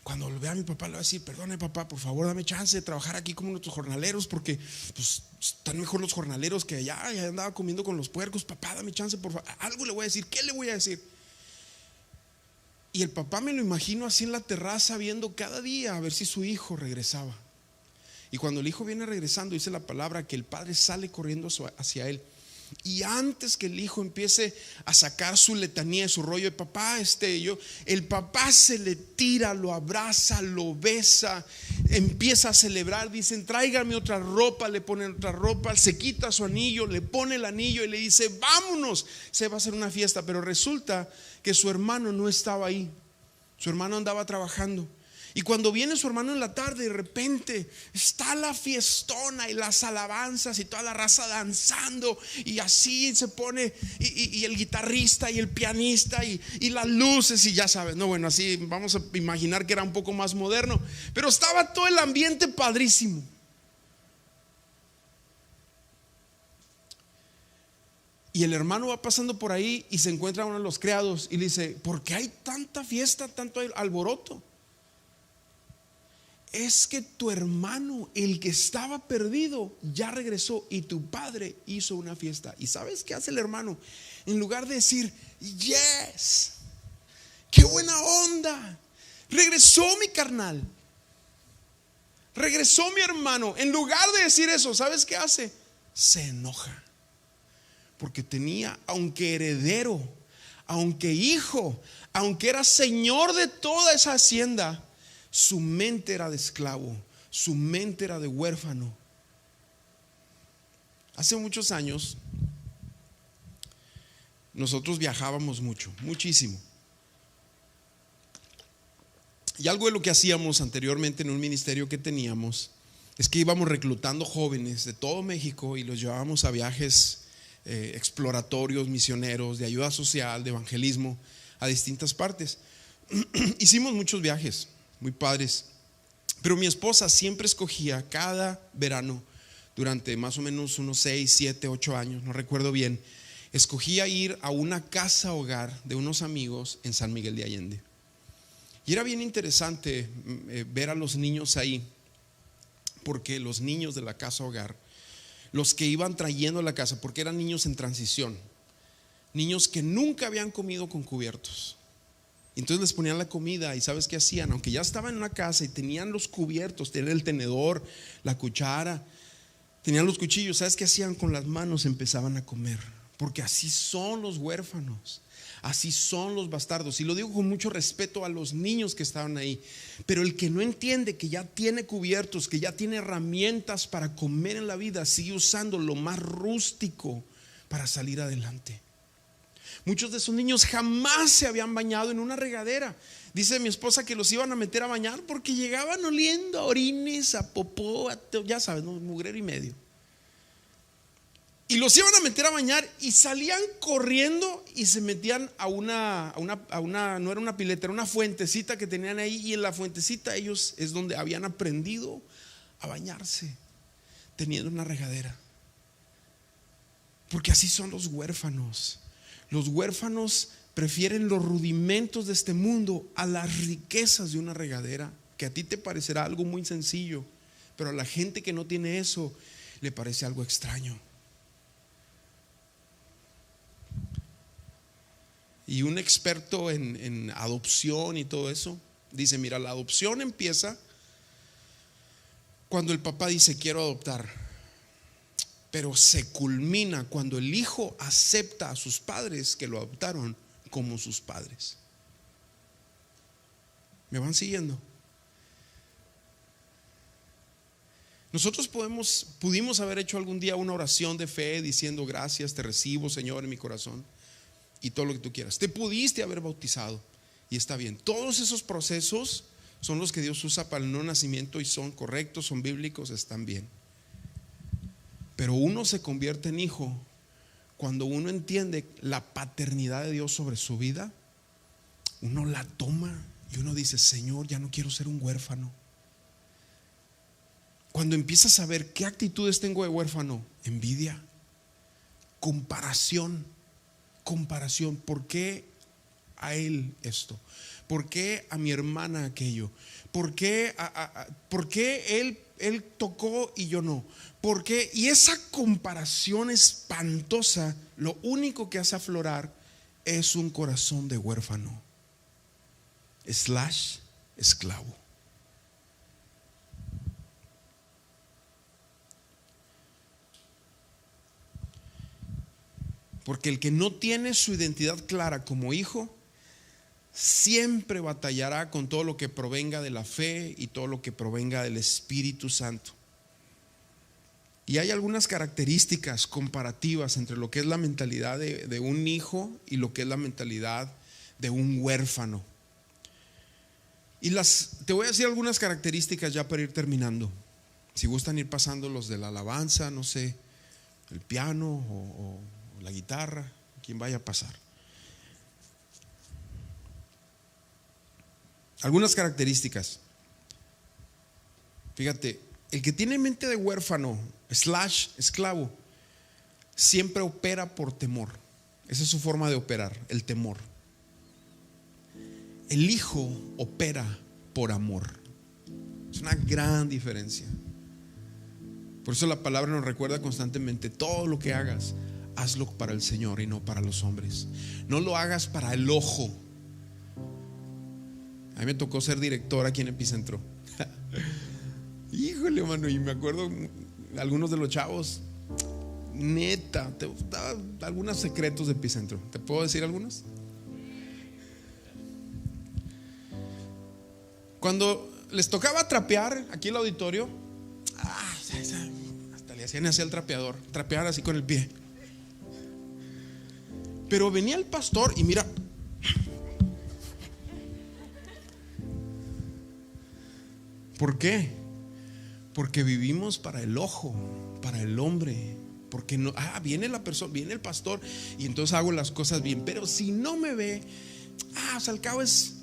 Cuando lo vea a mi papá, le voy a decir: perdone papá, por favor dame chance de trabajar aquí como nuestros jornaleros, porque pues están mejor los jornaleros que allá, ya andaba comiendo con los puercos. Papá, dame chance, por favor. Algo le voy a decir. ¿Qué le voy a decir? Y el papá me lo imagino así en la terraza, viendo cada día a ver si su hijo regresaba. Y cuando el hijo viene regresando, dice la palabra que el padre sale corriendo hacia él, y antes que el hijo empiece a sacar su letanía, su rollo de papá, el papá se le tira, lo abraza, lo besa, empieza a celebrar. Dicen: tráigame otra ropa, le ponen otra ropa, se quita su anillo, le pone el anillo y le dice: vámonos, se va a hacer una fiesta. Pero resulta que su hermano no estaba ahí, su hermano andaba trabajando. Y cuando viene su hermano en la tarde, de repente está la fiestona y las alabanzas y toda la raza danzando, y así se pone, y el guitarrista y el pianista y las luces, y ya sabes, no, bueno, así vamos a imaginar que era un poco más moderno, pero estaba todo el ambiente padrísimo. Y el hermano va pasando por ahí y se encuentra a uno de los criados y le dice: ¿por qué hay tanta fiesta, tanto alboroto? Es que tu hermano, el que estaba perdido, ya regresó y tu padre hizo una fiesta. ¿Y sabes qué hace el hermano? En lugar de decir: yes, qué buena onda, regresó mi carnal, regresó mi hermano, en lugar de decir eso, ¿sabes qué hace? Se enoja. Porque tenía, aunque heredero, aunque hijo, aunque era señor de toda esa hacienda, su mente era de esclavo, su mente era de huérfano. Hace muchos años nosotros viajábamos mucho, muchísimo. Y algo de lo que hacíamos anteriormente en un ministerio que teníamos es que íbamos reclutando jóvenes de todo México y los llevábamos a viajes exploratorios, misioneros, de ayuda social, de evangelismo a distintas partes. Hicimos muchos viajes muy padres, pero mi esposa siempre escogía cada verano, durante más o menos unos 6, 7, 8 años, no recuerdo bien, escogía ir a una casa hogar de unos amigos en San Miguel de Allende. Y era bien interesante ver a los niños ahí, porque los niños de la casa hogar, los que iban trayendo a la casa, porque eran niños en transición, niños que nunca habían comido con cubiertos. Entonces les ponían la comida y ¿sabes qué hacían? Aunque ya estaban en una casa y tenían los cubiertos, tenían el tenedor, la cuchara, tenían los cuchillos, ¿sabes qué hacían? Con las manos empezaban a comer, porque así son los huérfanos, así son los bastardos. Y lo digo con mucho respeto a los niños que estaban ahí, pero el que no entiende que ya tiene cubiertos, que ya tiene herramientas para comer en la vida, sigue usando lo más rústico para salir adelante. Muchos de esos niños jamás se habían bañado en una regadera. Dice mi esposa que los iban a meter a bañar porque llegaban oliendo a orines, a popó, ya sabes, ¿no? Mugrero y medio. Y los iban a meter a bañar y salían corriendo y se metían a una, no era una pileta, era una fuentecita que tenían ahí, y en la fuentecita ellos es donde habían aprendido a bañarse, teniendo una regadera. Porque así son los huérfanos. Los huérfanos prefieren los rudimentos de este mundo a las riquezas de una regadera, que a ti te parecerá algo muy sencillo, pero a la gente que no tiene eso le parece algo extraño. Y un experto en adopción y todo eso dice: mira, la adopción empieza cuando el papá dice quiero adoptar, pero se culmina cuando el hijo acepta a sus padres que lo adoptaron como sus padres. ¿Me van siguiendo? Nosotros pudimos haber hecho algún día una oración de fe diciendo: gracias, te recibo, Señor, en mi corazón, y todo lo que tú quieras. Te pudiste haber bautizado y está bien. Todos esos procesos son los que Dios usa para el nuevo nacimiento y son correctos, son bíblicos, están bien. Pero uno se convierte en hijo cuando uno entiende la paternidad de Dios sobre su vida. Uno la toma y uno dice: Señor, ya no quiero ser un huérfano. Cuando empiezas a ver qué actitudes tengo de huérfano: envidia, comparación. ¿Por qué a él esto? ¿Por qué a mi hermana aquello? ¿Por qué él tocó y yo no? ¿Por qué? Y esa comparación espantosa lo único que hace aflorar es un corazón de huérfano / esclavo. Porque el que no tiene su identidad clara como hijo siempre batallará con todo lo que provenga de la fe y todo lo que provenga del Espíritu Santo. Y hay algunas características comparativas entre lo que es la mentalidad de un hijo y lo que es la mentalidad de un huérfano. Te voy a decir algunas características ya para ir terminando. Si gustan ir pasando los de la alabanza, no sé, el piano o la guitarra, quien vaya a pasar. Algunas características. Fíjate, el que tiene mente de huérfano / esclavo siempre opera por temor. Esa es su forma de operar, el temor. El hijo opera por amor. Es una gran diferencia. Por eso la palabra nos recuerda constantemente: todo lo que hagas, hazlo para el Señor y no para los hombres. No lo hagas para el ojo. A mí me tocó ser director aquí en Epicentro. Híjole, mano, y me acuerdo algunos de los chavos, neta, te gustaba algunos secretos de Epicentro. ¿Te puedo decir algunos? Cuando les tocaba trapear aquí en el auditorio, hasta le hacían así al trapeador, trapear así con el pie. Pero venía el pastor y mira, ¿por qué? Porque vivimos para el ojo, para el hombre. Porque no, viene la persona, viene el pastor y entonces hago las cosas bien. Pero si no me ve, o sea, al cabo es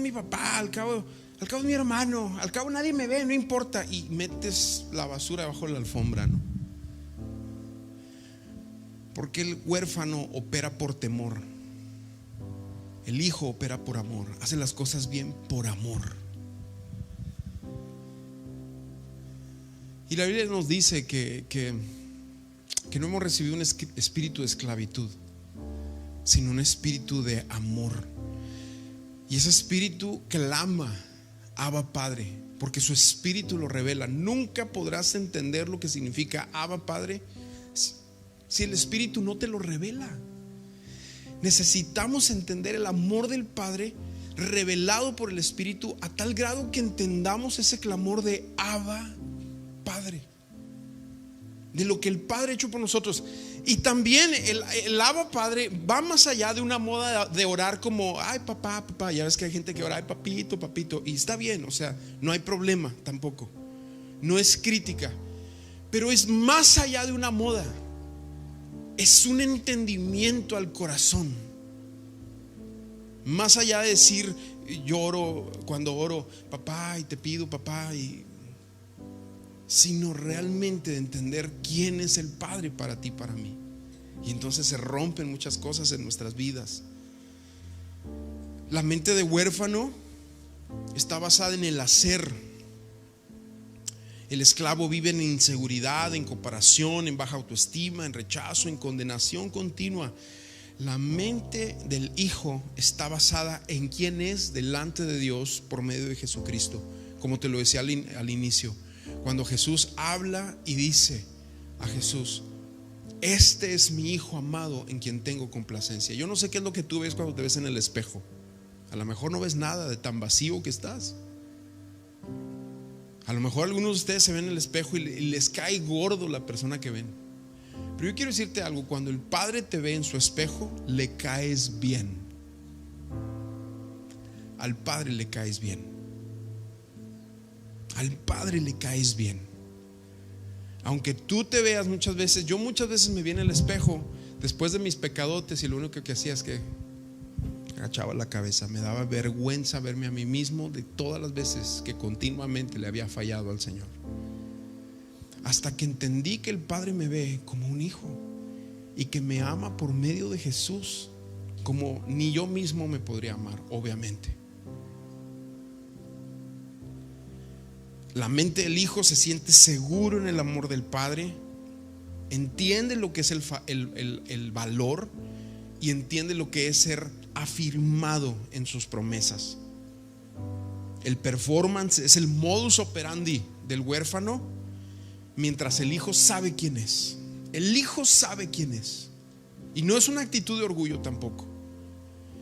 mi papá, al cabo es mi hermano, al cabo nadie me ve, no importa. Y metes la basura bajo la alfombra, ¿no? Porque el huérfano opera por temor. El hijo opera por amor, hace las cosas bien por amor. Y la Biblia nos dice que no hemos recibido un espíritu de esclavitud, sino un espíritu de amor. Y ese espíritu clama: Abba Padre, porque su espíritu lo revela. Nunca podrás entender lo que significa Abba Padre si el espíritu no te lo revela. Necesitamos entender el amor del Padre revelado por el Espíritu a tal grado que entendamos ese clamor de Abba Padre, de lo que el Padre ha hecho por nosotros. Y también el Abba Padre va más allá de una moda de orar como: ay papá, papá. Ya ves que hay gente que ora: ay papito, papito. Y está bien, o sea, no hay problema tampoco. No es crítica. Pero es más allá de una moda. Es un entendimiento al corazón. Más allá de decir: yo oro, cuando oro, papá, y te pido, papá, sino realmente de entender quién es el Padre para ti, para mí. Y entonces se rompen muchas cosas en nuestras vidas. La mente de huérfano está basada en el hacer. El esclavo vive en inseguridad, en comparación, en baja autoestima, en rechazo, en condenación continua. La mente del hijo está basada en quién es delante de Dios por medio de Jesucristo. Como te lo decía al inicio, cuando Jesús habla y dice a Jesús: este es mi hijo amado en quien tengo complacencia. Yo no sé qué es lo que tú ves cuando te ves en el espejo. A lo mejor no ves nada de tan vacío que estás. A lo mejor algunos de ustedes se ven en el espejo y les cae gordo la persona que ven. Pero yo quiero decirte algo: cuando el Padre te ve en su espejo, le caes bien. Al Padre le caes bien. Al Padre le caes bien. Aunque tú te veas muchas veces, yo muchas veces me vi en el espejo después de mis pecadotes y lo único que hacía es que agachaba la cabeza. Me daba vergüenza verme a mí mismo de todas las veces que continuamente le había fallado al Señor. Hasta que entendí que el Padre me ve como un hijo y que me ama por medio de Jesús, como ni yo mismo me podría amar, obviamente. La mente del hijo se siente seguro en el amor del Padre, entiende lo que es el valor y entiende lo que es ser afirmado en sus promesas. El performance es el modus operandi del huérfano, mientras el hijo sabe quién es. El hijo sabe quién es. Y no es una actitud de orgullo tampoco.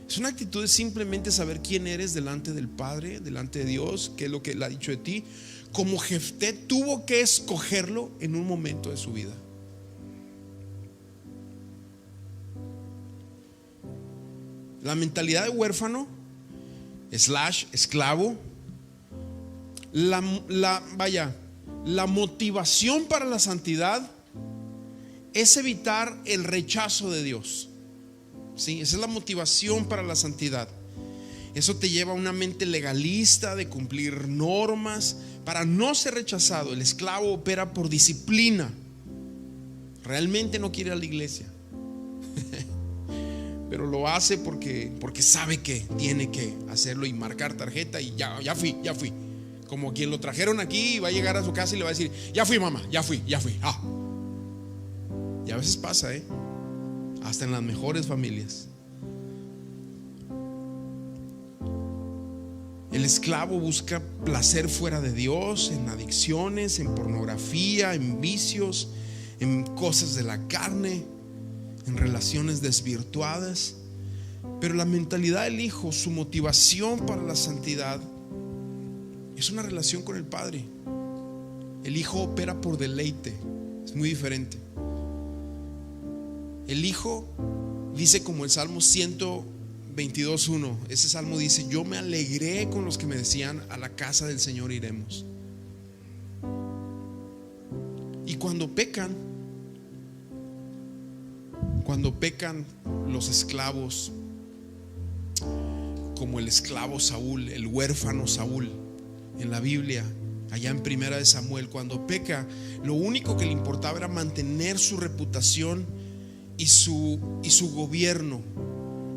Es una actitud de simplemente saber quién eres delante del Padre, delante de Dios, qué es lo que Él ha dicho de ti. Como Jefté tuvo que escogerlo en un momento de su vida. La mentalidad de huérfano / esclavo, la motivación para la santidad es evitar el rechazo de Dios. ¿Sí? Esa es la motivación para la santidad. Eso te lleva a una mente legalista de cumplir normas para no ser rechazado. El esclavo opera por disciplina. Realmente no quiere ir a la iglesia, pero lo hace porque sabe que tiene que hacerlo y marcar tarjeta y ya fui. Como quien lo trajeron aquí y va a llegar a su casa y le va a decir: ya fui, mamá, ya fui. Y a veces pasa, hasta en las mejores familias. El esclavo busca placer fuera de Dios, en adicciones, en pornografía, en vicios, en cosas de la carne, en relaciones desvirtuadas. Pero la mentalidad del hijo, su motivación para la santidad, es una relación con el Padre. El hijo opera por deleite. Es muy diferente. El hijo dice, como el Salmo 122:1, ese salmo dice: yo me alegré con los que me decían, a la casa del Señor iremos. Y cuando pecan los esclavos, como el esclavo Saúl, el huérfano Saúl en la Biblia, allá en 1 Samuel, cuando peca, lo único que le importaba era mantener su reputación y su gobierno.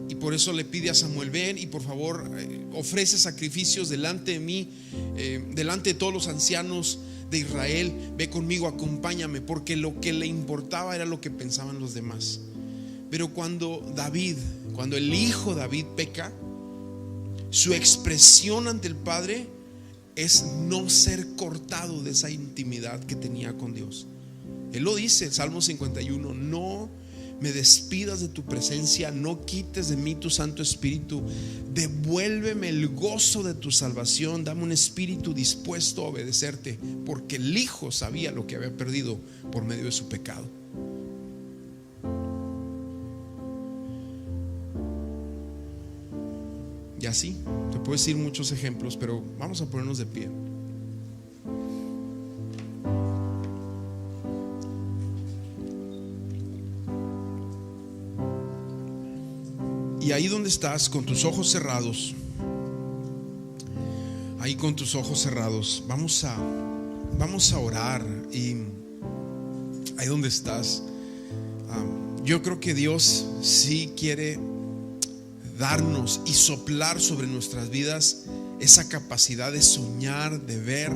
Y por eso le pide a Samuel: ven y por favor ofrece sacrificios delante de mí, delante de todos los ancianos de Israel. Ve conmigo, acompáñame, porque lo que le importaba era lo que pensaban los demás. Pero cuando el hijo David peca, su expresión ante el Padre es no ser cortado de esa intimidad que tenía con Dios. Él lo dice, Salmo 51: no me despidas de tu presencia, no quites de mí tu Santo Espíritu, devuélveme el gozo de tu salvación, dame un espíritu dispuesto a obedecerte, porque el hijo sabía lo que había perdido por medio de su pecado. Y así te puedo decir muchos ejemplos, pero vamos a ponernos de pie. Y ahí donde estás, con tus ojos cerrados, vamos a orar. Y ahí donde estás, yo creo que Dios sí quiere darnos y soplar sobre nuestras vidas esa capacidad de soñar, de ver,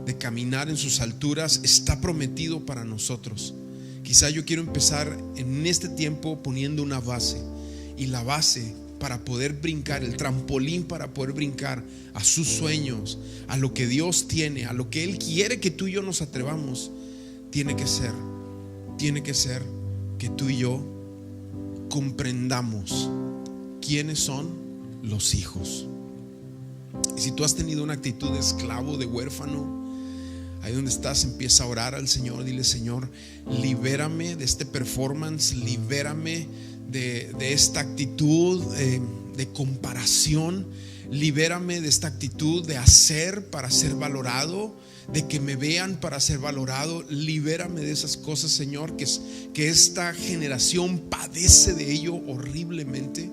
de caminar en sus alturas. Está prometido para nosotros. Quizá yo quiero empezar en este tiempo poniendo una base. Y la base para poder brincar, el trampolín para poder brincar a sus sueños, a lo que Dios tiene, a lo que Él quiere que tú y yo nos atrevamos, tiene que ser que tú y yo comprendamos quiénes son los hijos. Y si tú has tenido una actitud de esclavo, de huérfano, ahí donde estás, empieza a orar al Señor. Dile: Señor, libérame de este performance, libérame de esta actitud de comparación, libérame de esta actitud de hacer para ser valorado, de que me vean para ser valorado. Libérame de esas cosas, Señor, que esta generación padece de ello horriblemente.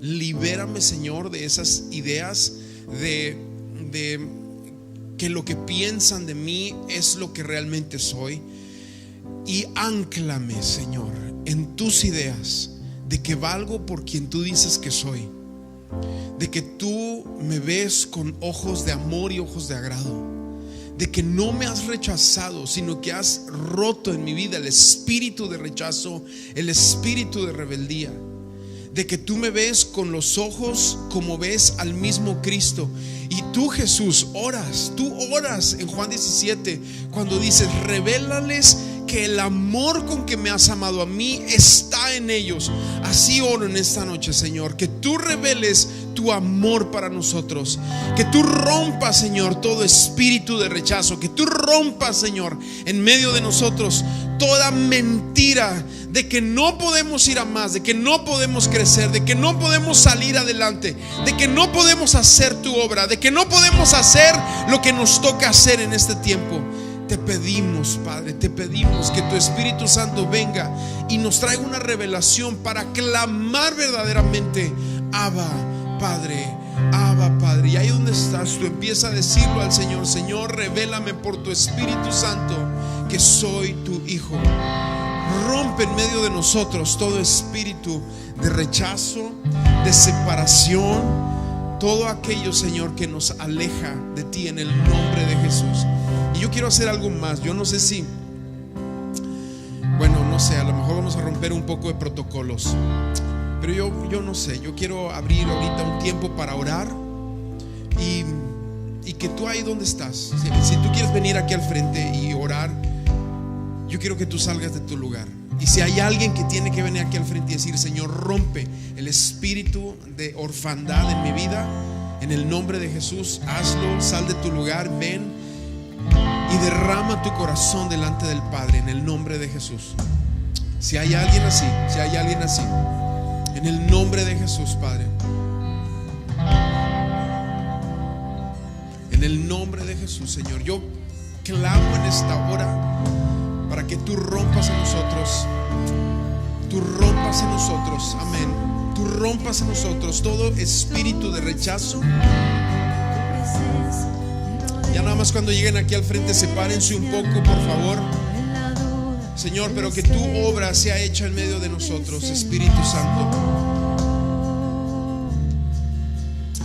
Libérame, Señor, de esas ideas de que lo que piensan de mí es lo que realmente soy. Y ánclame, Señor, en tus ideas de que valgo por quien tú dices que soy, de que tú me ves con ojos de amor y ojos de agrado, de que no me has rechazado, sino que has roto en mi vida el espíritu de rechazo, el espíritu de rebeldía, de que tú me ves con los ojos como ves al mismo Cristo. Y tú, Jesús, tú oras en Juan 17 cuando dices: revélales que el amor con que me has amado a mí está en ellos. Así oro en esta noche, Señor, que tú reveles tu amor para nosotros, que tú rompas, Señor, todo espíritu de rechazo, que tú rompas, Señor, en medio de nosotros toda mentira de que no podemos ir a más, de que no podemos crecer, de que no podemos salir adelante, de que no podemos hacer tu obra, de que no podemos hacer lo que nos toca hacer en este tiempo. Te pedimos, Padre, te pedimos que tu Espíritu Santo venga y nos traiga una revelación para clamar verdaderamente: Abba, Padre, Abba, Padre. Y ahí donde estás, tú empieza a decirlo al Señor: Señor, revélame por tu Espíritu Santo que soy tu hijo. Rompe en medio de nosotros todo espíritu de rechazo, de separación, todo aquello, Señor, que nos aleja de ti, en el nombre de Jesús. Y yo quiero hacer algo más. Yo no sé si, bueno, no sé, a lo mejor vamos a romper un poco de protocolos, pero yo no sé. Yo quiero abrir ahorita un tiempo para orar y que tú ahí donde estás, si tú quieres venir aquí al frente y orar, yo quiero que tú salgas de tu lugar. Y si hay alguien que tiene que venir aquí al frente y decir: Señor, rompe el espíritu de orfandad en mi vida, en el nombre de Jesús, hazlo. Sal de tu lugar, ven y derrama tu corazón delante del Padre, en el nombre de Jesús. Si hay alguien así, si hay alguien así, en el nombre de Jesús, Padre, en el nombre de Jesús, Señor, yo clamo en esta hora para que tú rompas en nosotros, tú rompas en nosotros, amén, tú rompas en nosotros todo espíritu de rechazo. Ya nada más cuando lleguen aquí al frente, sepárense un poco, por favor, Señor, pero que tu obra sea hecha en medio de nosotros, Espíritu Santo.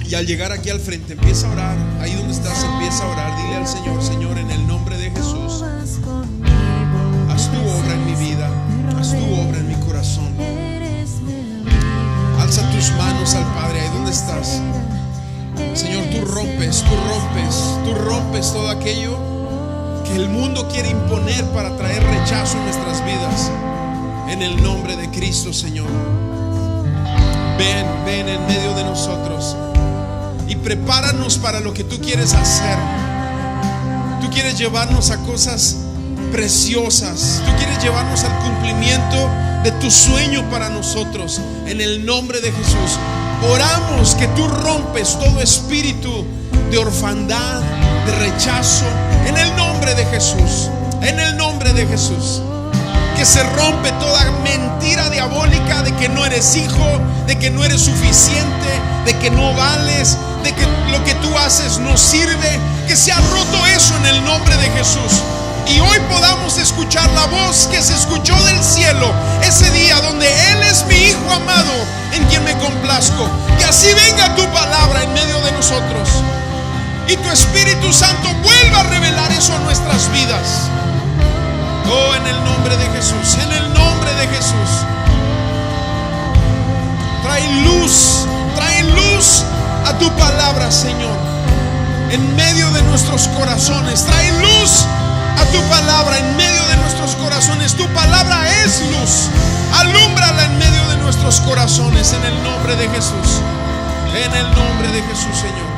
Y al llegar aquí al frente, empieza a orar. Ahí donde estás, empieza a orar. Dile al Señor: Señor, en el nombre de Jesús, haz tu obra en mi vida, haz tu obra en mi corazón. Alza tus manos al Padre, ahí donde estás. Señor, tú rompes todo aquello que el mundo quiere imponer para traer rechazo en nuestras vidas. En el nombre de Cristo, Señor, ven en medio de nosotros y prepáranos para lo que tú quieres hacer. Tú quieres llevarnos a cosas preciosas, tú quieres llevarnos al cumplimiento de tu sueño para nosotros. En el nombre de Jesús oramos que tú rompes todo espíritu de orfandad, de rechazo, en el nombre de Jesús, en el nombre de Jesús. Que se rompe toda mentira diabólica de que no eres hijo, de que no eres suficiente, de que no vales, de que lo que tú haces no sirve. Que se ha roto eso en el nombre de Jesús. Y hoy podamos escuchar la voz que se escuchó del cielo ese día, donde Él es mi Hijo amado, en quien me complazco. Que así venga tu palabra en medio de nosotros y tu Espíritu Santo vuelva a revelar eso a nuestras vidas. Oh, en el nombre de Jesús, en el nombre de Jesús. Trae luz a tu palabra, Señor, en medio de nuestros corazones. Trae luz a tu palabra en medio de nuestros corazones. Tu palabra es luz. Alúmbrala en medio de nuestros corazones, en el nombre de Jesús. En el nombre de Jesús, Señor.